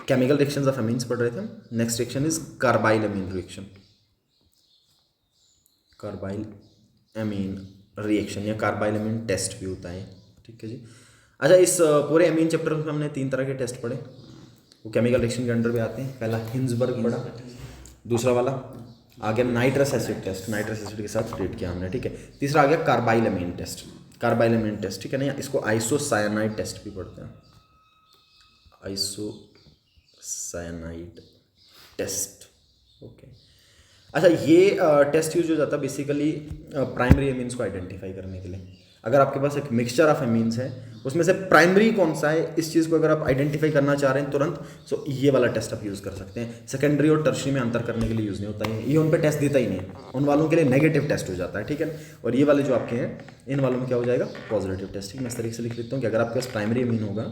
Chemical reactions of amines पढ़ रहे थे हम। Next reaction is carbylamine reaction, carbylamine reaction या कार्बाइल अमीन टेस्ट भी होता है, ठीक है जी। अच्छा, इस पूरे अमीन चैप्टर में हमने 3 तरह के टेस्ट पढ़े, वो केमिकल रिएक्शन के अंडर भी आते हैं। पहला हिंसबर्ग पढ़ा, दूसरा वाला आ गया nitrous acid test, nitrous acid के साथ ट्रीट किया हमने, ठीक है। तीसरा आ गया कार्बाइल अमीन टेस्ट, कार्बाइल अमीन टेस्ट, ठीक है ना। इसको आइसोसाइनाइड टेस्ट भी पढ़ते हैं, आइसोसाइनाइड टेस्ट, ओके। अच्छा, ये टेस्ट यूज हो जाता है बेसिकली प्राइमरी अमीन्स को आइडेंटिफाई करने के लिए। अगर आपके पास एक मिक्सचर ऑफ अमीन्स है, उसमें से प्राइमरी कौन सा है, इस चीज़ को अगर आप आइडेंटिफाई करना चाह रहे हैं तुरंत, तो ये वाला टेस्ट आप यूज़ कर सकते हैं। सेकेंडरी और टर्शरी में अंतर करने के लिए यूज़ नहीं होता है, ये उन पे टेस्ट देता ही नहीं है, उन वालों के लिए नेगेटिव टेस्ट हो जाता है, ठीक है। और ये वाले जो आपके हैं, इन वालों में क्या हो जाएगा, पॉजिटिव टेस्ट। मैं इस तरीके से लिख लेता हूँ कि अगर आपके पास प्राइमरी अमीन होगा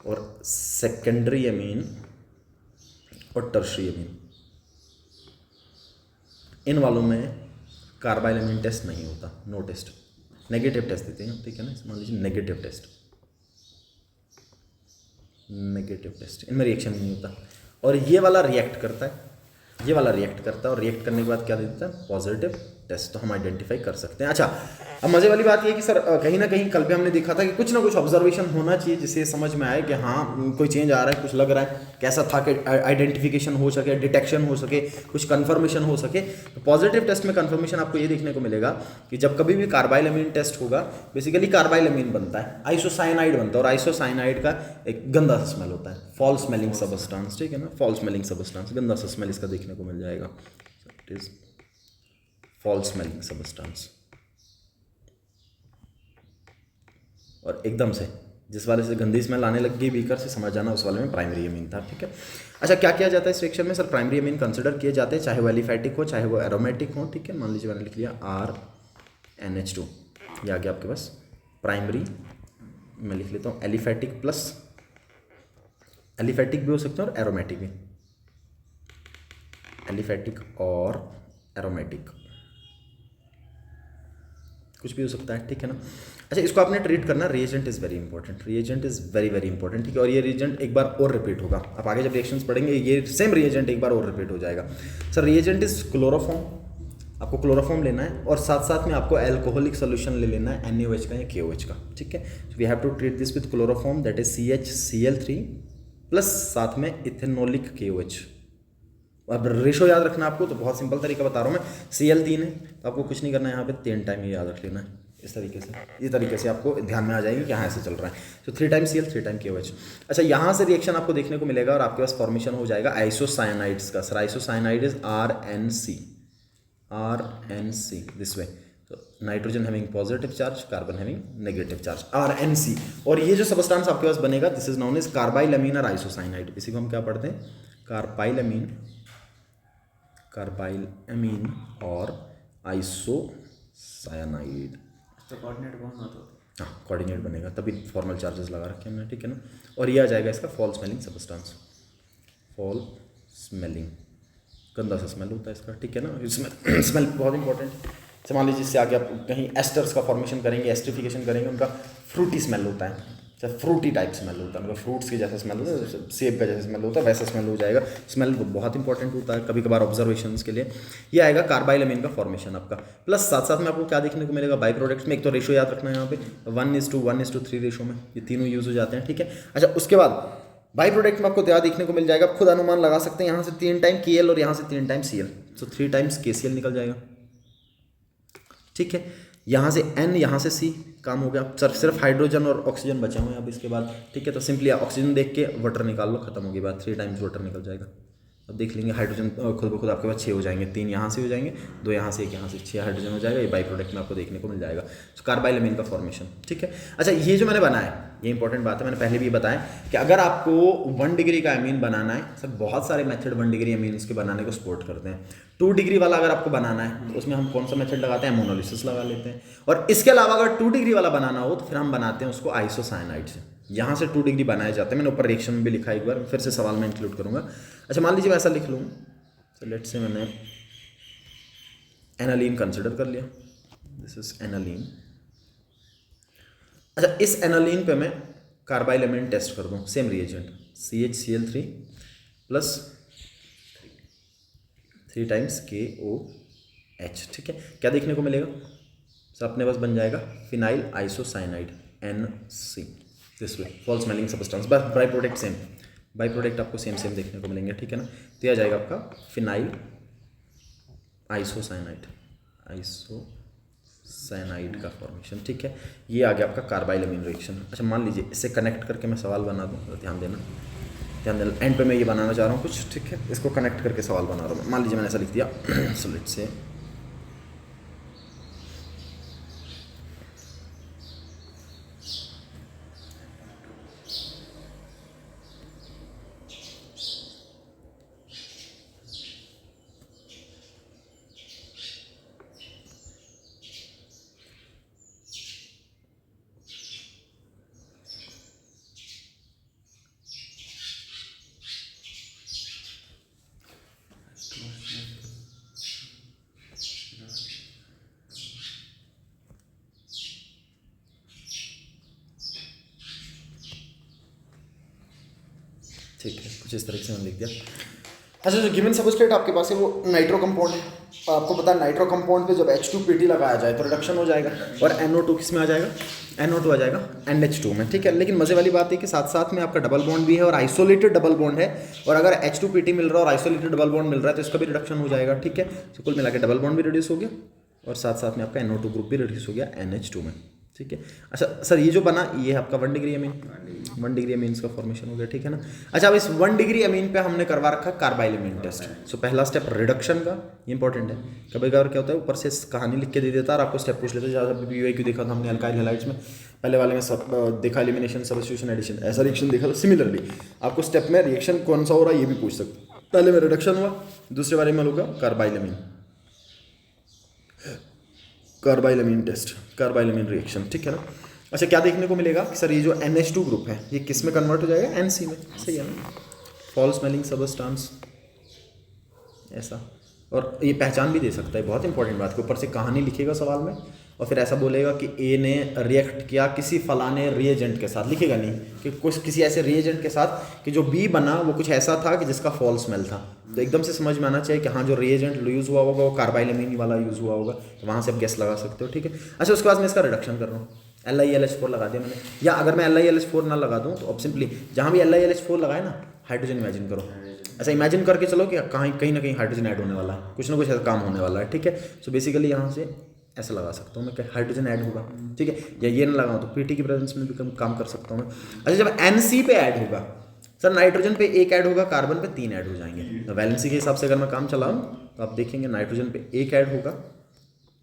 और सेकेंडरी अमीन और टर्शरी अमीन, इन वालों में कार्बाइल अमीन टेस्ट नहीं होता, नो टेस्ट, नेगेटिव टेस्ट देते हैं, ठीक है ना। मान लीजिए नेगेटिव टेस्ट, नेगेटिव टेस्ट, इनमें रिएक्शन नहीं होता। और ये वाला रिएक्ट करता है, ये वाला रिएक्ट करता है, और रिएक्ट करने के बाद क्या देता है, पॉजिटिव टेस्ट, तो हम आइडेंटिफाई कर सकते हैं। अच्छा, अब मज़े वाली बात ये है कि सर कहीं ना कहीं कल भी हमने देखा था कि कुछ ना कुछ ऑब्जर्वेशन होना चाहिए जिससे समझ में आए कि हाँ कोई चेंज आ रहा है, कुछ लग रहा है, कैसा था कि आइडेंटिफिकेशन हो सके, डिटेक्शन हो सके, कुछ कन्फर्मेशन हो सके। तो पॉजिटिव टेस्ट में कन्फर्मेशन आपको ये देखने को मिलेगा कि जब कभी भी कार्बाइल अमीन टेस्ट होगा, बेसिकली कार्बाइल अमीन बनता है, आइसोसाइनाइड बनता है, और आइसोसाइनाइड का एक गंदा सा स्मेल होता है, फॉल स्मेलिंग सबस्टांस, ठीक है ना, फॉल स्मेलिंग सबस्टांस, गंदा सा स्मेल इसका देखने को मिल जाएगा, it is fall smelling substance. और एकदम से जिस वाले से गंदी स्मेल आने लग गई बीकर से, समझ जाना उस वाले में प्राइमरी अमीन था, ठीक है। अच्छा, क्या किया जाता है इस रिएक्शन में, सर प्राइमरी अमीन कंसिडर किए जाते हैं, चाहे वो एलिफैटिक हो चाहे वो एरोमेटिक हो, ठीक है। मान लीजिए मैंने लिख लिया RNH2, ये आ गया आपके पास प्राइमरी। मैं लिख लेता हूँ एलिफैटिक प्लस, एलिफैटिक भी हो सकते हैं और एरोमेटिक भी, एलिफैटिक और एरोमेटिक, कुछ भी हो सकता है, ठीक है ना। अच्छा, इसको आपने ट्रीट करना, reagent is very important, reagent is very very important, ठीक है। और ये रिएजेंट एक बार और रिपीट होगा, आप आगे जब रिएक्शंस पढ़ेंगे ये सेम रिएजेंट एक बार और रिपीट हो जाएगा। सर रिएजेंट इज़ क्लोरोफॉर्म, आपको क्लोरोफॉर्म लेना है, और साथ साथ में आपको एल्कोहलिक सोल्यूशन ले लेना है, NaOH का या KOH का, ठीक है। We have to treat this with chloroform, that is CHCl3 plus साथ में इथेनोलिक KOH। अब रेशो याद रखना आपको, तो बहुत सिंपल तरीका बता रहा हूँ मैं, Cl3 है तो आपको कुछ नहीं करना है, यहाँ पे 3 टाइम ये याद रख लेना है, इस तरीके से, ये तरीके से आपको ध्यान में आ जाएगी कि यहाँ ऐसे चल रहा है। तो 3 टाइम Cl 3 टाइम KOH। अच्छा, यहाँ से रिएक्शन आपको देखने को मिलेगा और आपके पास फॉर्मेशन हो जाएगा आइसोसाइनाइड्स का। Sir isocyanide is RNC this way, तो nitrogen having positive charge, carbon having negative charge, RNC। और ये जो सबस्टांस आपके पास बनेगा, this is known as carbyl amine और आइसोसाइनाइड। इसी को हम क्या पढ़ते हैं, कार्बाइल अमीन, कार्बाइल अमीन और आइसोसाइनाइड। तो कोऑर्डिनेट कौन होता है? हाँ, कोऑर्डिनेट बनेगा, तभी फॉर्मल चार्जेस लगा रखे हमने, ठीक है ना। और ये आ जाएगा इसका fall smelling substance, fall smelling, गंदा सा स्मेल होता है इसका, ठीक है ना। स्मेल बहुत इंपॉर्टेंट है। मान लीजिए इससे आगे आप कहीं एस्टर्स का फॉर्मेशन करेंगे, एस्ट्रिफिकेशन करेंगे, उनका फ्रूटी स्मेल होता है, फ्रूटी टाइप स्मेल होता है, मतलब फ्रूट्स के जैसा स्मेल होता है, सेब का जैसा स्मेल होता है, वैसा स्मेल हो जाएगा। स्मेल बहुत इंपॉर्टेंट होता है कभी कभार ऑब्जर्वेशंस के लिए। ये आएगा कार्बाइल अमीन का फॉर्मेशन आपका, प्लस साथ साथ में आपको क्या देखने को मिलेगा, बाई प्रोडक्ट्स में एक तो रेशो याद रखना है यहाँ पे 1:1:3 रेशो में ये तीनों यूज हो जाते हैं, ठीक है। अच्छा, उसके बाद बाई प्रोडक्ट में आपको क्या देखने को मिल जाएगा, आप खुद अनुमान लगा सकते हैं, यहाँ से 3 टाइम KL और यहाँ से 3 टाइम CL, तो 3 टाइम्स KCl निकल जाएगा, ठीक है। यहाँ से N, यहाँ से C, काम हो गया। सर सिर्फ हाइड्रोजन और ऑक्सीजन बचे हुए हैं अब इसके बाद, ठीक है। तो सिंपली ऑक्सीजन देख के वाटर निकाल लो, खत्म होगी बात, 3 टाइम्स वाटर निकल जाएगा। अब देख लेंगे हाइड्रोजन खुद ब खुद आपके पास 6 हो जाएंगे, 3 यहाँ से हो जाएंगे, 2 यहाँ से, 1 यहाँ से, 6 हाइड्रोजन हो जाएगा। ये बाई प्रोडक्ट में आपको देखने को मिल जाएगा, तो कार्बाइल अमीन का फॉर्मेशन, ठीक है। अच्छा, ये जो मैंने बनाया, ये इंपॉर्टेंट बात है, मैंने पहले भी बताया कि अगर आपको 1 डिग्री का अमीन बनाना है, सर बहुत सारे मेथड 1 डिग्री अमीन के बनाने को सपोर्ट करते हैं। 2 डिग्री वाला अगर आपको बनाना है तो उसमें हम कौन सा मेथड लगाते हैं, मोनोलिसिस लगा लेते हैं। और इसके अलावा अगर 2 डिग्री वाला बनाना हो तो फिर हम बनाते हैं उसको आइसोसाइनाइड से। यहाँ से 2 डिग्री बनाए जाते हैं, मैंने ऊपर रिएक्शन में भी लिखा है, एक बार फिर से सवाल में इंक्लूड करूँगा। अच्छा, मान लीजिए मैं ऐसा लिख लूँ, तो लेट्स से मैंने एनालीन कंसिडर कर लिया, दिस इज एनालीन। अच्छा, इस एनालीन पे मैं कार्बाइल अमीन टेस्ट कर दूँ, same reagent CHCl3 plus 3 times KOH, ठीक है। क्या देखने को मिलेगा सर, अपने पास बन जाएगा phenyl isocyanide NC, this way foul smelling substance, बस byproduct same, byproduct आपको सेम सेम देखने को मिलेंगे, ठीक है ना। तो यह आ जाएगा आपका फिनाइल आइसोसाइनाइड का फॉर्मेशन, ठीक है। ये आ गया आपका कार्बाइल अमीन रिएक्शन। अच्छा मान लीजिए इससे कनेक्ट करके मैं सवाल बना दूँ, तो ध्यान देना एंड पे मैं ये बनाना चाह रहा हूँ कुछ, ठीक है। इसको कनेक्ट करके सवाल बना रहा हूँ, मान लीजिए मैंने ऐसा लिख दिया सो लेट्स से ठीक है, कुछ इस तरीके से मैंने लिख दिया। अच्छा, जो गिवन सबस्ट्रेट आपके पास है वो नाइट्रो कंपाउंड है। आपको पता है नाइट्रो कंपाउंड पे जब H2PT लगाया जाए तो रिडक्शन हो जाएगा, और NO2 किस में आ जाएगा, NO2 आ जाएगा NH2 में, ठीक है। लेकिन मज़े वाली बात है कि साथ साथ में आपका डबल बॉन्ड भी है और आइसोलेटेड डबल बॉन्ड है, और अगर H2PT मिल रहा है और आइसोलेटेड डबल बॉन्ड मिल रहा है तो इसका भी रिडक्शन हो जाएगा, ठीक है। तो कुल मिला के डबल बॉन्ड भी रिड्यूस हो गया और साथ साथ में आपका NO2 ग्रुप भी रिड्यूस हो गया NH2 में, ठीक है। अच्छा सर, ये जो बना ये है आपका 1 डिग्री अमीन, 1 डिग्री अमीन्स का फॉर्मेशन हो गया, ठीक है ना। अच्छा, अब इस 1 डिग्री अमीन पे हमने करवा रखा कार्बाइल अमीन टेस्ट। सो पहला स्टेप रिडक्शन का, ये इंपॉर्टेंट है। कभी कभार क्या होता है ऊपर से कहानी लिख के दे देता है और आपको स्टेप पूछ लेते हैं। ज़्यादा PYQ देखा था हमने अल्काइल हैलाइड्स में, पहले वाले में सब देखा एलिमिनेशन, सब्स्टिट्यूशन, एडिशन, ऐसा रिएक्शन देखा था। सिमिलरली आपको स्टेप में रिएक्शन कौन सा हो रहा है ये भी पूछ सकते। पहले में रिडक्शन हुआ, दूसरे वाले में होगा कार्बाइल अमीन, कार्बाइल अमीन टेस्ट, कार्बाइल अमीन रिएक्शन, ठीक है ना। अच्छा, क्या देखने को मिलेगा कि सर ये जो NH2 ग्रुप है ये किस में कन्वर्ट हो जाएगा, NC में, सही है ना। फॉल स्मेलिंग सबस्टेंस ऐसा, और ये पहचान भी दे सकता है, बहुत इंपॉर्टेंट बात के ऊपर से कहानी लिखेगा सवाल में और फिर ऐसा बोलेगा कि A ने रिएक्ट किया किसी फलाने रिएजेंट के साथ, लिखेगा नहीं कि कुछ किसी ऐसे रिएजेंट के साथ कि जो B बना वो कुछ ऐसा था कि जिसका फॉल स्मेल था। तो एकदम से समझ में आना चाहिए कि हाँ जो रिएजेंट यूज़ हुआ होगा वो कार्बाइल अमीन वाला यूज़ हुआ होगा, तो वहाँ से आप गेस लगा सकते हो, ठीक है। अच्छा, उसके बाद मैं इसका रिडक्शन कर रहा हूँ, LiLH4 लगा दिया मैंने, या अगर मैं LiLH4 ना लगा दूँ तो अब सिंपली जहाँ भी LiLH4 लगाए ना हाइड्रोजन इमेजिन करो, ऐसा इमेजिन करके चलो कि कहीं ना कहीं हाइड्रोजन ऐड होने वाला है, कुछ ना कुछ ऐसा काम होने वाला है, ठीक है। सो बेसिकली यहाँ से ऐसा लगा सकता हूँ मैं कि हाइड्रोजन ऐड होगा, ठीक है। या ये ना लगाऊँ तो PT की प्रेजेंस में भी काम कर सकता हूँ मैं। अच्छा, जब NC पे ऐड होगा सर, नाइट्रोजन पे 1 ऐड होगा, कार्बन पे 3 ऐड हो जाएंगे। तो वैलेंसी के हिसाब से अगर मैं काम चलाऊँ तो आप देखेंगे नाइट्रोजन पे 1 ऐड होगा,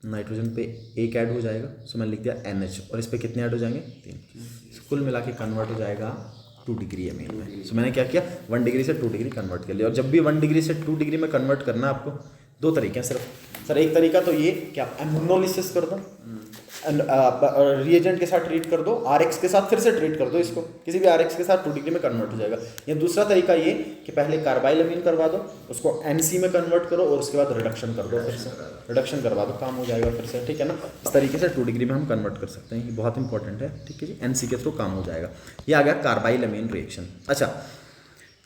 नाइट्रोजन पे 1 ऐड हो जाएगा, सो मैंने लिख दिया NH, और इस पे कितने ऐड हो जाएंगे, 3। कुल मिला के कन्वर्ट हो जाएगा 2 डिग्री अमीन में। सो मैंने क्या किया, 1 डिग्री से 2 डिग्री कन्वर्ट कर लिया। और जब भी 1 डिग्री से 2 डिग्री में कन्वर्ट करना है आपको, 2 तरीके हैं सिर्फ। सर एक तरीका तो ये कि आप एमोनोलिसिस कर दो, रिएजेंट के साथ ट्रीट कर दो, RX के साथ फिर से ट्रीट कर दो, इसको किसी भी RX के साथ 2 डिग्री में कन्वर्ट हो जाएगा। या दूसरा तरीका ये कि पहले कार्बाइल अमीन करवा दो, उसको NC में कन्वर्ट करो और उसके बाद रिडक्शन कर दो, फिर से रिडक्शन करवा दो, काम हो जाएगा फिर से, ठीक है ना। इस तरीके से 2 डिग्री में हम कन्वर्ट कर सकते हैं, ये बहुत इंपॉर्टेंट है, ठीक है जी। NC के थ्रू काम हो जाएगा। ये आ गया कार्बाइल अमीन रिएक्शन। अच्छा,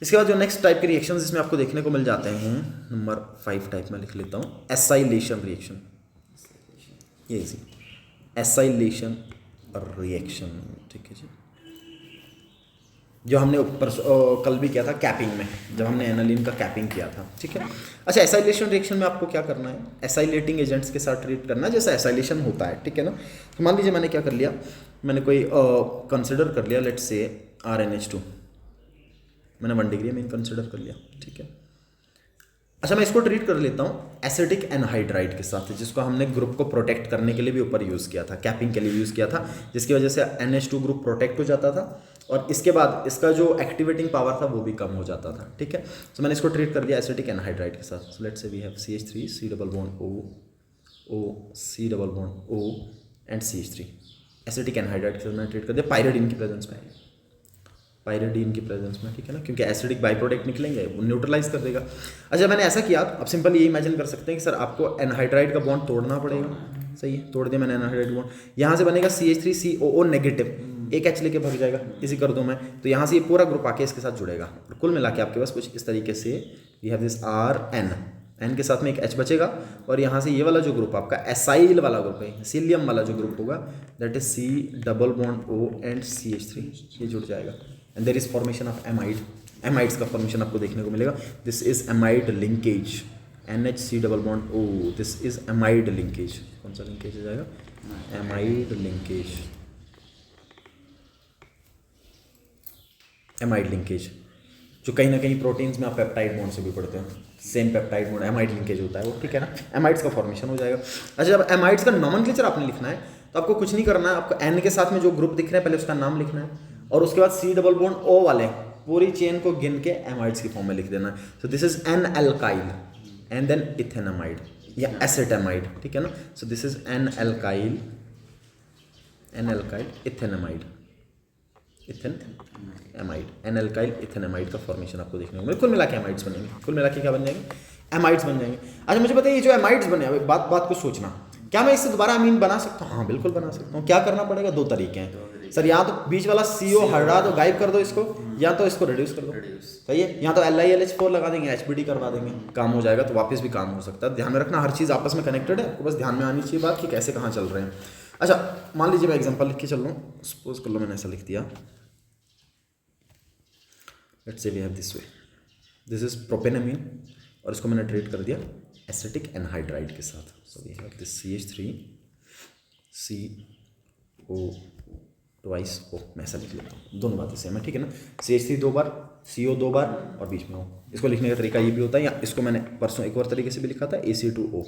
इसके बाद जो नेक्स्ट टाइप के रिएक्शंस इसमें आपको देखने को मिल जाते हैं, नंबर 5 टाइप में लिख लेता हूँ, एसाइलेशन रिएक्शन। ये इजी, एसाइलेशन रिएक्शन, ठीक है जी। जो हमने ऊपर कल भी किया था कैपिंग में, जब हमने एनालिन का कैपिंग किया था, ठीक है। अच्छा, एसाइलेशन रिएक्शन में आपको क्या करना है, एसाइलेटिंग एजेंट्स के साथ ट्रीट करना है जैसा एसाइलेशन होता है, ठीक है ना। तो मान लीजिए मैंने क्या कर लिया, मैंने कोई कंसिडर कर लिया, लेट्स से RNH2, मैंने 1 डिग्री में कंसिडर कर लिया, ठीक है। अच्छा, मैं इसको ट्रीट कर लेता हूँ एसिटिक एनहाइड्राइड के साथ, जिसको हमने ग्रुप को प्रोटेक्ट करने के लिए भी ऊपर यूज़ किया था, कैपिंग के लिए यूज़ किया था, जिसकी वजह से NH2 ग्रुप प्रोटेक्ट हो जाता था और इसके बाद इसका जो एक्टिवेटिंग पावर था वो भी कम हो जाता था, ठीक है। तो मैंने इसको ट्रीट कर दिया एसिटिक एनहाइड्राइड के साथ। So let's say we have CH3 C double bond O C double bond O and CH3। Acetic anhydride के साथ मैंने ट्रीट कर दिया पायरिडीन की प्रेजेंस में, पायरिडीन की प्रेजेंस में, ठीक है ना, क्योंकि एसिडिक बाई प्रोडक्ट निकलेंगे, वो न्यूट्रलाइज कर देगा। अच्छा, मैंने ऐसा किया, अब सिंपल ये इमेजिन कर सकते हैं कि सर आपको एनहाइड्राइड का बॉन्ड तोड़ना पड़ेगा, सही है, तोड़ दिया मैंने एनहाइड्राइड बॉन्ड, यहाँ से बनेगा CH3COO नेगेटिव, एक एच लेके भाग जाएगा, इसी कर दूँ मैं, तो यहाँ से ये पूरा ग्रुप आके इसके साथ जुड़ेगा और कुल मिला के आपके पास कुछ इस तरीके से we have this R N, N के साथ में एक एच बचेगा और यहाँ से ये वाला जो ग्रुप आपका एसाइल वाला ग्रुप है, सीलियम वाला जो ग्रुप होगा that is C double bond O and CH3, ये जुड़ जाएगा and there is formation of amide. Amides का फॉर्मेशन आपको देखने को मिलेगा। This is amide linkage, NHC double bond O, this is amide linkage. कौन सा लिंकेज हो जाएगा? एमाइड लिंकेज, एमाइड लिंकेज जो कहीं ना कहीं प्रोटीन्स में आप पेप्टाइड बॉन्ड से भी पढ़ते हैं, same peptide bond amide linkage होता है वो, ठीक है ना। एमाइड्स का फॉर्मेशन हो जाएगा। अच्छा, जब एमाइड्स का नॉमेनक्लेचर आपने लिखना है तो आपको कुछ नहीं करना है, आपको N के साथ में जो ग्रुप दिख रहे हैं पहले उसका नाम लिखना है और उसके बाद C डबल बॉन्ड O वाले पूरी चेन को गिन के एमाइड्स की फॉर्म में लिख देना है। So this is N alkyl and then ethanamide या एसेटामाइड, ठीक है ना। So this is N alkyl ethanamide, ethanamide, N alkyl ethanamide का फॉर्मेशन आपको देखने को मिलेगा। कुल मिला के एमाइड्स बनेंगे, कुल मिला के क्या बन जाएंगे? एमाइड्स बन जाएंगे। अच्छा मुझे बताइए, जो एमाइड्स बने, अभी बात को सोचना, क्या मैं इससे दोबारा अमीन बना सकता हूँ? हाँ बिल्कुल बना सकता हूँ। क्या करना पड़ेगा? दो तरीके हैं सर, या तो बीच वाला CO हटा दो, गायब कर दो इसको, या तो इसको रिड्यूस कर दो, सही है। या तो LiLH4 लगा देंगे, HBD करवा देंगे, काम हो जाएगा। तो वापस भी काम हो सकता है। ध्यान में रखना, हर चीज़ आपस में कनेक्टेड है, आपको बस ध्यान में आनी चाहिए बात कि कैसे कहाँ चल रहे हैं। अच्छा मान लीजिए मैं एग्जाम्पल लिख के चल रहा हूँ, सपोज कर लो मैंने ऐसा लिख दिया, let's say we have this way, this is propanamine और इसको मैंने ट्रीट कर दिया एसिटिक एनहाइड्राइड के साथ। So we have this CH3 CO twice O, मैं ऐसा लिख लेता हूँ, दोनों बातें सेम है, ठीक है ना। CH3 दो बार, CO दो बार और बीच में O। इसको लिखने का तरीका ये भी होता है, या इसको मैंने परसों एक और तरीके से भी लिखा था, AC2O,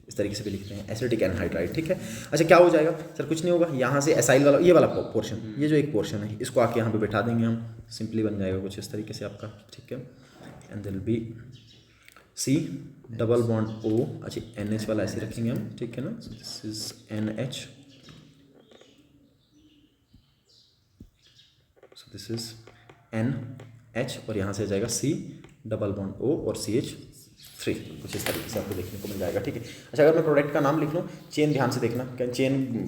इस तरीके से भी लिखते हैं, एसिटिक एनहाइड्राइड, ठीक है। अच्छा क्या हो जाएगा सर? कुछ नहीं होगा, यहाँ से एसाइल वाला ये वाला पोर्शन, ये जो एक पोर्शन है इसको आके यहाँ पे बैठा देंगे हम, सिंपली बन जाएगा कुछ इस तरीके से आपका, ठीक है। And there will be C double bond O, अच्छा NH वाला ऐसे रखेंगे हम, ठीक है ना। This is NH, so this is NH और यहाँ से आ जाएगा C डबल बॉन्ड O और CH3, कुछ इस तरीके से आपको देखने को मिल जाएगा, ठीक है। अच्छा अगर मैं प्रोडक्ट का नाम लिख लूँ, चेन ध्यान से देखना, क्या चेन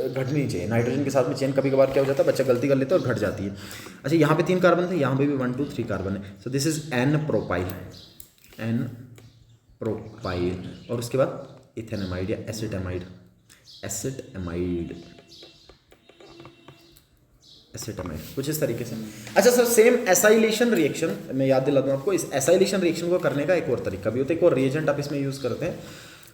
घटनी चाहिए, नाइट्रोजन के साथ में चेन कभी कभार क्या हो जाता है, बच्चा गलती कर लेता है और घट जाती है। अच्छा यहाँ पे 3 कार्बन थे, यहाँ पे भी 1 2 3 कार्बन है। So this is N propyl और उसके बाद इथेनामाइड या एसिटामाइड, एसिटामाइड, कुछ इस तरीके से। अच्छा सर सेम एसाइलेशन रिएक्शन मैं याद दिला दूँ आपको, इस एसाइलेशन रिएक्शन को करने का एक और तरीका भी होता है, एक और रिएजेंट आप इसमें यूज़ करते हैं।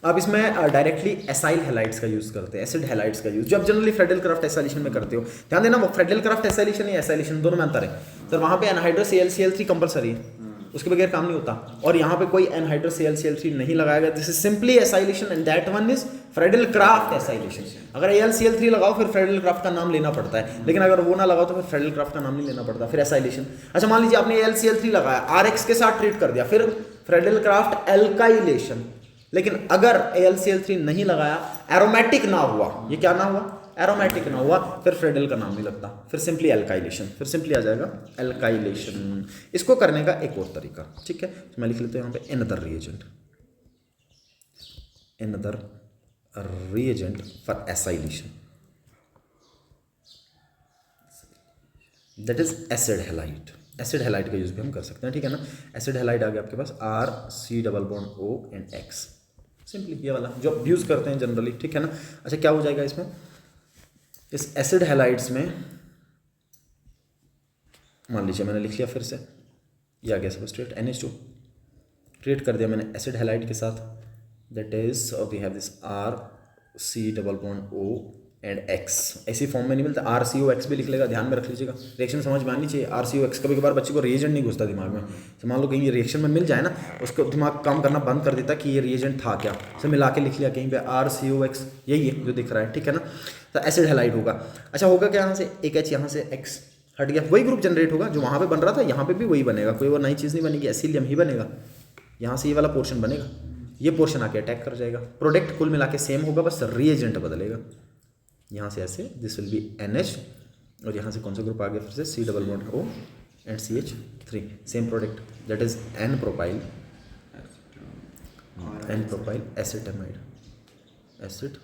आप इसमें डायरेक्टली एसाइल हैलाइड्स का यूज़ करते हैं, एसिड हैलाइड्स का यूज़, जो आप जनरली फ्रेडल क्राफ्ट एसाइलेशन में करते हो। ध्यान देना, वो फ्रेडल क्राफ्ट एसाइलेशन या एसाइलेशन दोनों में अंतर है सर। वहाँ पे एनहाइड्रस ClCl3 कंपलसरी है, उसके बगैर काम नहीं होता, और यहाँ पे कोई एनहाइड्रस ClCl3 नहीं लगाया गया। This is simply acylation and that one is Friedel Crafts acylation. अगर AlCl3 लगाओ फिर फ्रेडल क्राफ्ट का नाम लेना पड़ता है, लेकिन अगर वो ना लगाओ तो फिर फ्रेडल क्राफ्ट का नाम नहीं लेना पड़ता, फिर एसाइलेशन। अच्छा मान लीजिए आपने AlCl3 लगाया, RX के साथ ट्रीट कर दिया, फिर फ्रेडल क्राफ्ट एल्काइलेशन। लेकिन अगर AlCl3 नहीं लगाया, एरोमेटिक ना हुआ, ये क्या ना हुआ, एरोमेटिक ना हुआ, फिर फ्रेडल का नाम नहीं लगता, फिर सिंपली एल्काइलेशन, फिर सिंपली आ जाएगा एल्काइलेशन। इसको करने का एक और तरीका, ठीक है, तो मैं लिख लेता हूँ यहाँ पे another reagent for acylation, that is acid halide। Acid halide का यूज़ भी हम कर सकते हैं, ठीक है ना। एसिड हैलाइड आ गया आपके पास RC double bond O and X, simply ये वाला जो आप यूज़ करते हैं जनरली, ठीक है ना। अच्छा क्या हो जाएगा इसमें, इस एसिड हैलाइड्स में मान लीजिए मैंने लिख लिया, फिर से ये आ गया सबस्ट्रेट NH2, ट्रीट कर दिया मैंने एसिड हैलाइड के साथ, that is we have this RC double bond O and X। ऐसी फॉर्म में नहीं मिलता, RCOX भी लिख लेगा, ध्यान में रख लीजिएगा, रिएक्शन समझ में आनी चाहिए। RCOX कभी कभार बच्चे को रिएजेंट नहीं घुसता दिमाग में, तो मान लो कहीं ये रिएक्शन में मिल जाए ना, उसको दिमाग काम करना बंद कर देता कि ये रिएजेंट था क्या, से मिला के लिख लिया कहीं पे RCOX, यही है जो दिख रहा है, ठीक है ना। तो एसिड हैलाइड होगा। अच्छा होगा क्या, यहाँ से एक H, यहाँ से X हट गया, वही ग्रुप जनरेट होगा जो वहाँ पे बन रहा था, यहाँ पे भी वही बनेगा, कोई और नई चीज़ नहीं बनेगी, एसिलियम ही बनेगा। यहाँ से ये वाला पोर्शन बनेगा, ये पोर्शन आके अटैक कर जाएगा, प्रोडक्ट कुल मिला के सेम होगा, बस रिएजेंट बदलेगा। यहाँ से ऐसे दिस विल बी NH और यहाँ से कौन सा ग्रुप आ गया, फिर से C double bond O and CH3, same product, that is N propyl acetamide, acid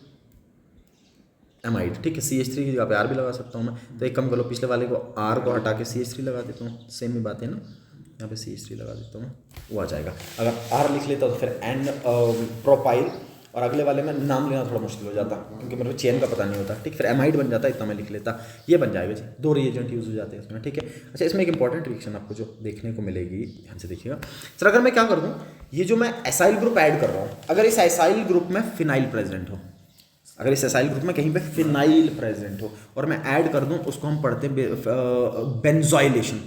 amide, ठीक है। CH3 की जगह पे R भी लगा सकता हूँ मैं, तो एक कम कर लो, पिछले वाले को R को हटा के CH3 लगा देता हूँ, सेम ही बात है ना, यहाँ पे CH3 लगा देता हूँ, वो आ जाएगा। अगर R लिख लेता तो फिर N प्रोपाइल, और अगले वाले में नाम लेना थोड़ा मुश्किल हो जाता क्योंकि मेरे को चेन का पता नहीं होता, ठीक। फिर एमाइड बन जाता, इतना मैं लिख लेता, ये बन जाएगा जी, 2 रिएजेंट यूज़ हो जाते हैं इसमें, ठीक है। अच्छा, इसमें एक इंपॉर्टेंट रिएक्शन आपको जो देखने को मिलेगी, ध्यान से देखिएगा सर। अगर मैं क्या कर दूँ, ये जो मैं एसाइल ग्रुप ऐड कर रहा हूँ, अगर इस एसाइल ग्रुप में फिनाइल प्रेजेंट हो, अगर इस एसाइल ग्रुप में कहीं पे फिनाइल प्रेजेंट हो और मैं ऐड कर दूं, उसको हम पढ़ते हैं बेंजोइलेशन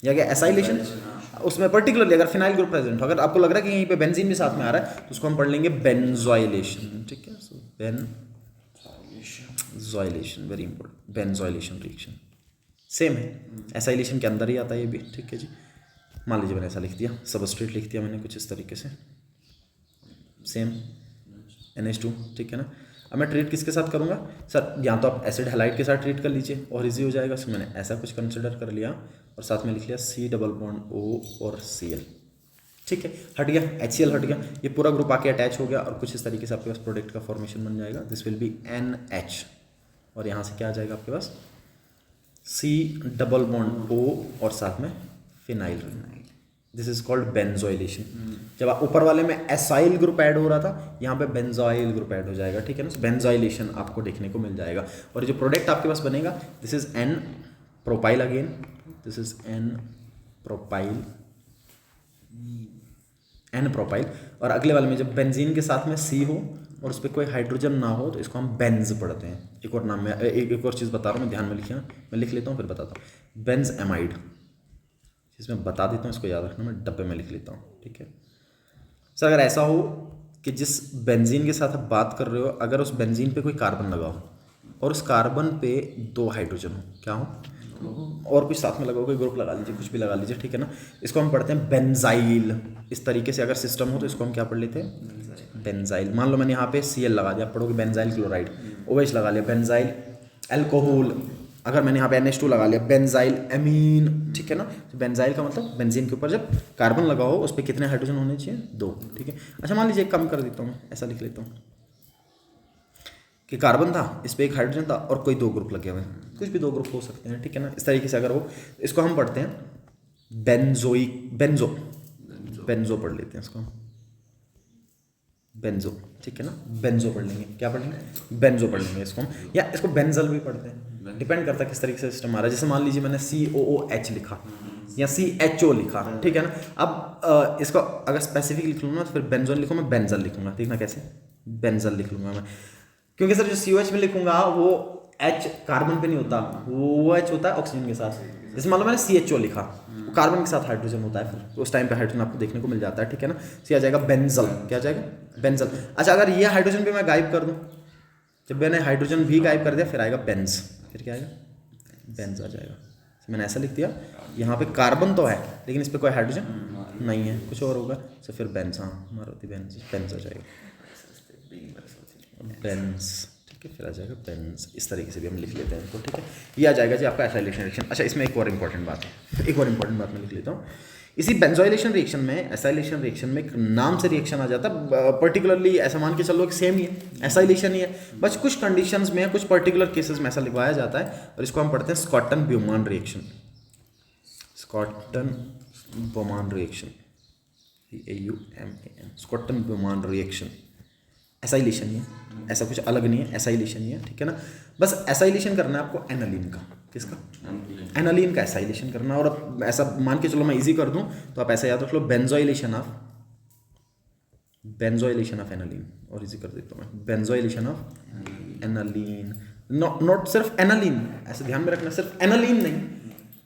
या क्या एसाइलेशन। उसमें पर्टिकुलरली अगर फिनाइल ग्रुप प्रेजेंट हो, अगर आपको लग रहा है कि यहीं पे बेंजीन भी साथ में आ रहा है, तो उसको हम पढ़ लेंगे बेंजोइलेशन, ठीक है। So benzoylation, very important, benzoylation reaction same है, एसाइलेशन के अंदर ही आता है ये भी, ठीक है जी। मान लीजिए मैंने ऐसा लिख दिया, सबस्ट्रेट लिख दिया मैंने कुछ इस तरीके से, सेम NH2, ठीक है ना। अब मैं ट्रीट किसके साथ करूँगा सर, या तो आप एसिड हैलाइड के साथ ट्रीट कर लीजिए और इजी हो जाएगा। सो मैंने ऐसा कुछ कंसिडर कर लिया और साथ में लिख लिया C डबल बॉन्ड O और Cl, ठीक है। हट गया, HCl हट गया, ये पूरा ग्रुप आके अटैच हो गया और कुछ इस तरीके से आपके पास प्रोडक्ट का फॉर्मेशन बन जाएगा। दिस विल बी NH, और यहाँ से क्या आ जाएगा आपके पास C डबल बॉन्ड O और साथ में phenyl. This is called benzoylation. जब आप ऊपर वाले में एसाइल ग्रुप ऐड हो रहा था, यहाँ पे बेंजोइल ग्रुप ऐड हो जाएगा, ठीक है ना। बेंजोइलेशन आपको देखने को मिल जाएगा और जो प्रोडक्ट आपके पास बनेगा, this is N propyl again, this is N propyl, N propyl, और अगले वाले में जब बेंजीन के साथ में C हो और उस पर कोई हाइड्रोजन ना हो तो इसको हम बेंज पढ़ते हैं। एक और नाम में एक और चीज़ बता रहा हूँ मैं, ध्यान में लिखिए, मैं लिख लेता हूँ फिर बताता हूँ। बेंज एमाइड, इसमें बता देता हूँ, इसको याद रखना, मैं डब्बे में लिख लेता हूँ, ठीक है सर। अगर ऐसा हो कि जिस बेंजीन के साथ आप बात कर रहे हो, अगर उस बेंजीन पे कोई कार्बन लगा हो और उस कार्बन पे 2 हाइड्रोजन हो, क्या हो, और कुछ साथ में लगा हो, कोई ग्रुप लगा लीजिए, कुछ भी लगा लीजिए, ठीक है ना। इसको हम पढ़ते हैं बेंजाइल। इस तरीके से अगर सिस्टम हो तो इसको हम क्या पढ़ लेते हैं, बेंजाइल। मान लो मैंने यहाँ पे Cl लगा दिया, आप पढ़ोगे बेंजाइल क्लोराइड, OH लगा लिया, बेंजाइल अल्कोहल। अगर मैंने यहाँ पे NH2 लगा लिया, बेंजाइल एमीन, ठीक है ना। तो बेंजाइल का मतलब बेंजीन के ऊपर जब कार्बन लगा हो उस पर कितने हाइड्रोजन होने चाहिए, 2, ठीक है। अच्छा, मान लीजिए कम कर देता हूँ, ऐसा लिख लेता हूँ कि कार्बन था, इस पर 1 हाइड्रोजन था और कोई 2 ग्रुप लगे हुए हैं, कुछ भी 2 ग्रुप हो सकते हैं, ठीक है ना। इस तरीके से अगर हो, इसको हम पढ़ते हैं बेंजो पढ़ लेते हैं इसको, बेंजो, ठीक है ना। बेंजो पढ़ लेंगे, क्या पढ़ लेंगे, बेंजो पढ़ लेंगे इसको हम, या इसको बेंजल भी पढ़ते हैं, डिपेंड करता है किस तरीके से सिस्टम आ रहा है। जैसे मान लीजिए मैंने COOH लिखा या CHO लिखा, ठीक है ना। अब इसको अगर स्पेसिफिक लिख लूँगा तो फिर बेंजोन लिखूँ, मैं बेंजल लिख लूँगा, देखना कैसे, बेंजल लिख लूँगा मैं, क्योंकि सर जो COH में लिखूंगा वो H कार्बन पे नहीं होता, वो H होता है ऑक्सीजन के साथ। जैसे मान लो मैंने CHO लिखा, वो कार्बन के साथ हाइड्रोजन होता है, फिर उस टाइम पे हाइड्रोजन आपको देखने को मिल जाता है, ठीक है ना। सी आ जाएगा बेंजल, क्या आ जाएगा, बेंजल। अच्छा, अगर ये हाइड्रोजन भी मैं गायब कर दूँ, जब मैंने हाइड्रोजन भी गायब कर दिया, फिर आएगा बेंज, फिर क्या आएगा, बेंज आ जाएगा। मैंने ऐसा लिख दिया, यहाँ पे कार्बन तो है लेकिन इस पर कोई हाइड्रोजन नहीं है, कुछ और होगा, तो फिर बेंज, हाँ मारुति बेंज, बेंज आ जाएगा, बेंज, ठीक है। फिर आ जाएगा बेंज, इस तरीके से भी हम लिख लेते हैं इनको, ठीक है। ये आ जाएगा जी आपका एसाइलेशन रिएक्शन। अच्छा, इसमें एक और इंपॉर्टेंट बात है, एक और इंपॉर्टेंट बात मैं लिख लेता हूँ। इसी बेंजोइलेशन रिएक्शन में, एसाइलेशन रिएक्शन में एक नाम से रिएक्शन आ जाता है, पर्टिकुलरली ऐसा मान के चलो कि सेम ही है, एसाइलेशन ही है, बस कुछ कंडीशंस में, कुछ पर्टिकुलर केसेस में ऐसा लिखवाया जाता है और इसको हम पढ़ते हैं Schotten Baumann reaction, Schotten Baumann reaction, CAUMAN, Schotten Baumann reaction. Acylation ही है, ऐसा कुछ अलग नहीं है, एसाइलेशन ही है, ठीक है ना। बस एसाइलेशन करना है आपको एनालिन का, किसका, एनालिन का एसाइलेशन करना। और अब ऐसा मान के चलो मैं इजी कर दूं तो आप ऐसा याद रख लो, बेंजोइलेशन ऑफ एनालिन, और इजी कर देता हूँ मैं, बेंजोइलेशन ऑफ एनालिन, नॉट सिर्फ एनालिन, ऐसे ध्यान में रखना, सिर्फ एनालिन नहीं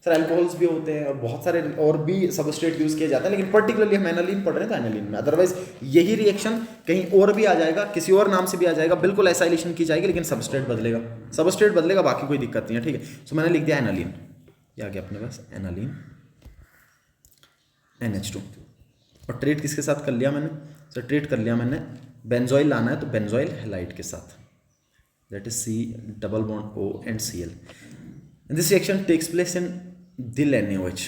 सर, अल्कोहल्स भी होते हैं और बहुत सारे और भी सबस्ट्रेट यूज किया जाता है, लेकिन पर्टिकुलरली हम एनालिन पढ़ रहे हैं तो एनालिन में। अदरवाइज यही रिएक्शन कहीं और भी आ जाएगा, किसी और नाम से भी आ जाएगा, बिल्कुल एसाइलेशन की जाएगी लेकिन सबस्ट्रेट बदलेगा, बाकी कोई दिक्कत नहीं है, ठीक है। सो मैंने लिख दिया एनालिन, ये आ गया अपने पास एनालिन NH2, और ट्रीट किसके साथ कर लिया मैंने सर, ट्रीट कर लिया मैंने, बेंजोइल लाना है तो बेंजोइल हैलाइड के साथ, that is C double bond O and Cl। This reaction takes place in dil NaOH,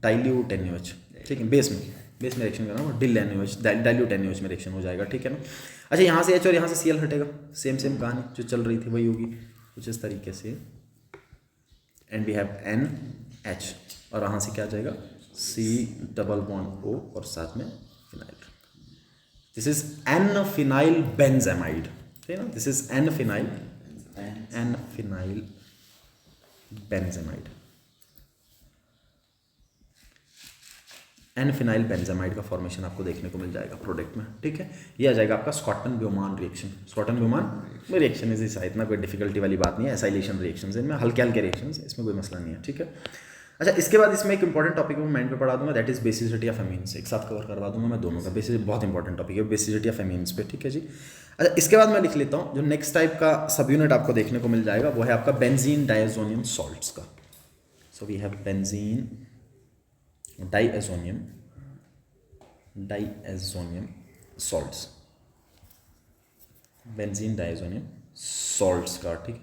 dilute NaOH, ठीक है, बेस में बेस में रिएक्शन कर रहा हूँ, डिल NaOH डाइल्यूट NaOH में रिएक्शन हो जाएगा, ठीक है ना। अच्छा यहाँ से H और यहाँ से Cl हटेगा, सेम कहानी जो चल रही थी वही होगी कुछ इस तरीके से, एंड वी हैव NH और यहाँ से क्या आ जाएगा C डबल बॉन्ड O और साथ में phenyl. This is N phenyl benzamide, ठीक है ना, this is N phenyl benzamide. N phenyl benzamide का फॉर्मेशन आपको देखने को मिल जाएगा प्रोडक्ट में, ठीक है। ये आ जाएगा आपका Schotten Baumann reaction. Schotten Baumann reaction is इतना कोई डिफिकल्टी वाली बात नहीं है, एसाइलेशन रिएक्शंस इनमें हल्के हल्के रिएक्शंस, इसमें कोई मसला नहीं है, ठीक है। अच्छा इसके बाद इसमें एक इंपॉर्टेंट टॉपिक मैं माइंड पे पढ़ा दूंगा, that is basicity of amines. एक साथ कवर करवा दूंगा मैं दोनों का, बेसिस बहुत इंपॉर्टेंट टॉपिक है बेसिसिटी ऑफ एमीन्स पे, ठीक है जी। अच्छा इसके बाद मैं लिख लेता हूँ जो नेक्स्ट टाइप का सब यूनिट आपको देखने को मिल जाएगा वो है आपका बेंजीन डायज़ोनियम सॉल्ट्स का। So we have benzene diazonium salts, benzene diazonium salts का, ठीक है।